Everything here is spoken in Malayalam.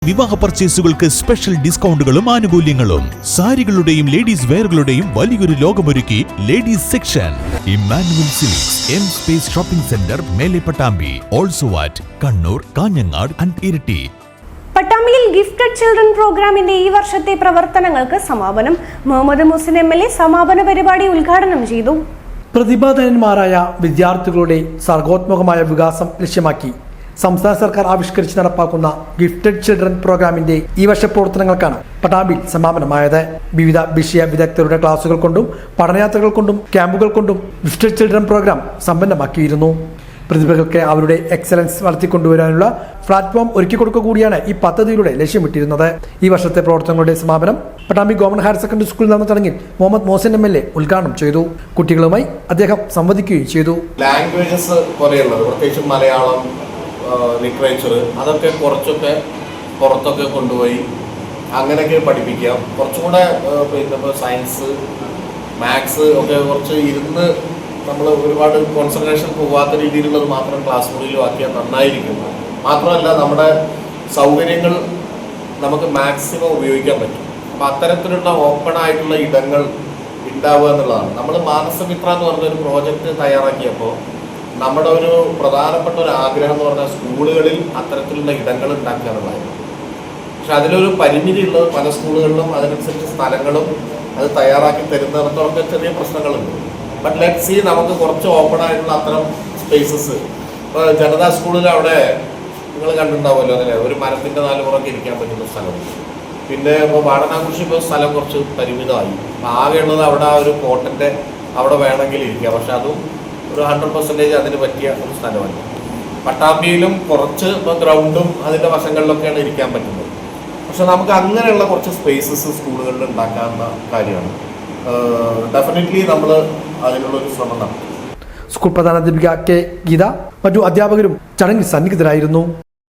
വിവാഹ പർച്ചേസുകൾക്ക് സ്പെഷ്യൽ ഡിസ്കൗണ്ടുകളും ആനുകൂല്യങ്ങളും. സാരികളുടെയും ലേഡീസ് വെയറുകളുടെയും വലിയൊരു ലോകമൊരുക്കി ladies section. Emmanuel silks M space shopping centre, Mele Pattambi. Also at Kannur, Kanhangad and Iritty. പട്ടാമ്പിയിൽ ഗിഫ്റ്റഡ് ചിൽഡ്രൻ പ്രോഗ്രാമിന്റെ ഈ വർഷത്തെ പ്രവർത്തനങ്ങൾക്ക് സമാപനം. മുഹമ്മദ് മുഹസിൻ MLA സമാപന പരിപാടി ഉദ്ഘാടനം ചെയ്തു. പ്രതിഭാധനന്മാരായ വിദ്യാർത്ഥികളുടെ സർഗോത്മകമായ വികാസം ലക്ഷ്യമാക്കി സംസ്ഥാന സർക്കാർ ആവിഷ്കരിച്ച് നടപ്പാക്കുന്ന ഗിഫ്റ്റഡ് ചിൽഡ്രൻ പ്രോഗ്രാമിന്റെ ഈ വർഷ പ്രവർത്തനങ്ങൾക്കാണ് പട്ടാമ്പിയിൽ സമാപനമായത്. വിവിധ വിഷയ വിദഗ്ധരുടെ ക്ലാസുകൾ കൊണ്ടും പഠനയാത്രകൾ കൊണ്ടും ക്യാമ്പുകൾ കൊണ്ടും ഗിഫ്റ്റഡ് ചിൽഡ്രൻ പ്രോഗ്രാം സമ്പന്നമാക്കിയിരുന്നു. പ്രതിഭകൾക്ക് അവരുടെ എക്സലൻസ് വളർത്തിക്കൊണ്ടുവരാനുള്ള പ്ലാറ്റ്ഫോം ഒരുക്കി കൊടുക്കുക കൂടിയാണ് ഈ പദ്ധതിയിലൂടെ ലക്ഷ്യമിട്ടിരുന്നത്. ഈ വർഷത്തെ പ്രവർത്തനങ്ങളുടെ സമാപനം പട്ടാമ്പി ഗവൺമെന്റ് ഹയർ സെക്കൻഡറി സ്കൂളിൽ നടന്ന ചടങ്ങിൽ മുഹമ്മദ് മുഹസിൻ MLA ഉദ്ഘാടനം ചെയ്തു. കുട്ടികളുമായി അദ്ദേഹം സംവദിക്കുകയും ചെയ്തു. ലാംഗ്വേജസ് കുറേയുള്ളത്, പ്രത്യേകിച്ച് മലയാളം, ലിറ്ററേച്ചർ, അതൊക്കെ കുറച്ചൊക്കെ പുറത്തൊക്കെ കൊണ്ടുപോയി അങ്ങനെയൊക്കെ പഠിപ്പിക്കാം. കുറച്ചും കൂടെ പിന്നെ സയൻസ്, മാത്സ് ഒക്കെ കുറച്ച് ഇരുന്ന് നമ്മൾ ഒരുപാട് കോൺസെൻട്രേഷൻ പോകാത്ത രീതിയിലുള്ളത് മാത്രം ക്ലാസ് മുറിയിലും ആക്കിയാൽ നന്നായിരിക്കും. മാത്രമല്ല നമ്മുടെ സൗകര്യങ്ങൾ നമുക്ക് മാക്സിമം ഉപയോഗിക്കാൻ പറ്റും. അപ്പം അത്തരത്തിലുള്ള ഓപ്പൺ ആയിട്ടുള്ള ഇടങ്ങൾ ഉണ്ടാവുക എന്നുള്ളതാണ്. നമ്മൾ മാനസമിത്ര എന്ന് പറഞ്ഞൊരു പ്രോജക്റ്റ് തയ്യാറാക്കിയപ്പോൾ നമ്മുടെ ഒരു പ്രധാനപ്പെട്ട ഒരു ആഗ്രഹം എന്ന് പറഞ്ഞാൽ സ്കൂളുകളിൽ അത്തരത്തിലുള്ള ഇടങ്ങൾ ഉണ്ടാക്കുക എന്നുള്ളതായിരുന്നു. പക്ഷെ അതിലൊരു പരിമിതി ഉള്ളത് പല സ്കൂളുകളിലും അതിനനുസരിച്ച് സ്ഥലങ്ങളും അത് തയ്യാറാക്കി തരുന്നിടത്തോളൊക്കെ ചെറിയ പ്രശ്നങ്ങളുണ്ട്. ബട്ട് ലെറ്റ് സി നമുക്ക് കുറച്ച് ഓപ്പൺ ആയിട്ടുള്ള അത്തരം സ്പേസസ്. ഇപ്പോൾ ജനതാ സ്കൂളിൽ അവിടെ നിങ്ങൾ കണ്ടിട്ടുണ്ടാവുമല്ലോ, അങ്ങനെ ഒരു മരത്തിൻ്റെ 4 പുറമൊക്കെ ഇരിക്കാൻ പറ്റുന്ന സ്ഥലമുണ്ട്. പിന്നെ ഇപ്പോൾ വാടനാകുറിശി ഇപ്പോൾ സ്ഥലം കുറച്ച് പരിമിതമായി. ആകെയുള്ളത് അവിടെ ആ ഒരു കോട്ടൻ്റെ അവിടെ വേണമെങ്കിൽ ഇരിക്കാം. പക്ഷെ അതും ഒരു 100% അതിന് പറ്റിയ ഒരു സ്ഥലമല്ല. പട്ടാമ്പിയിലും കുറച്ച് ഇപ്പോൾ ഗ്രൗണ്ടും അതിൻ്റെ വശങ്ങളിലൊക്കെയാണ് ഇരിക്കാൻ പറ്റുന്നത്. പക്ഷെ നമുക്ക് അങ്ങനെയുള്ള കുറച്ച് സ്പേസസ് സ്കൂളുകളിൽ ഉണ്ടാക്കാവുന്ന കാര്യമാണ്. ഡെഫിനറ്റ്ലി നമ്മൾ അതിനുള്ളൊരു ശ്രമം നടത്തും. School പ്രധാനാധ്യാപിക K. ഗീത മറ്റു അധ്യാപകരും ചടങ്ങിൽ സന്നിഹിതരായിരുന്നു.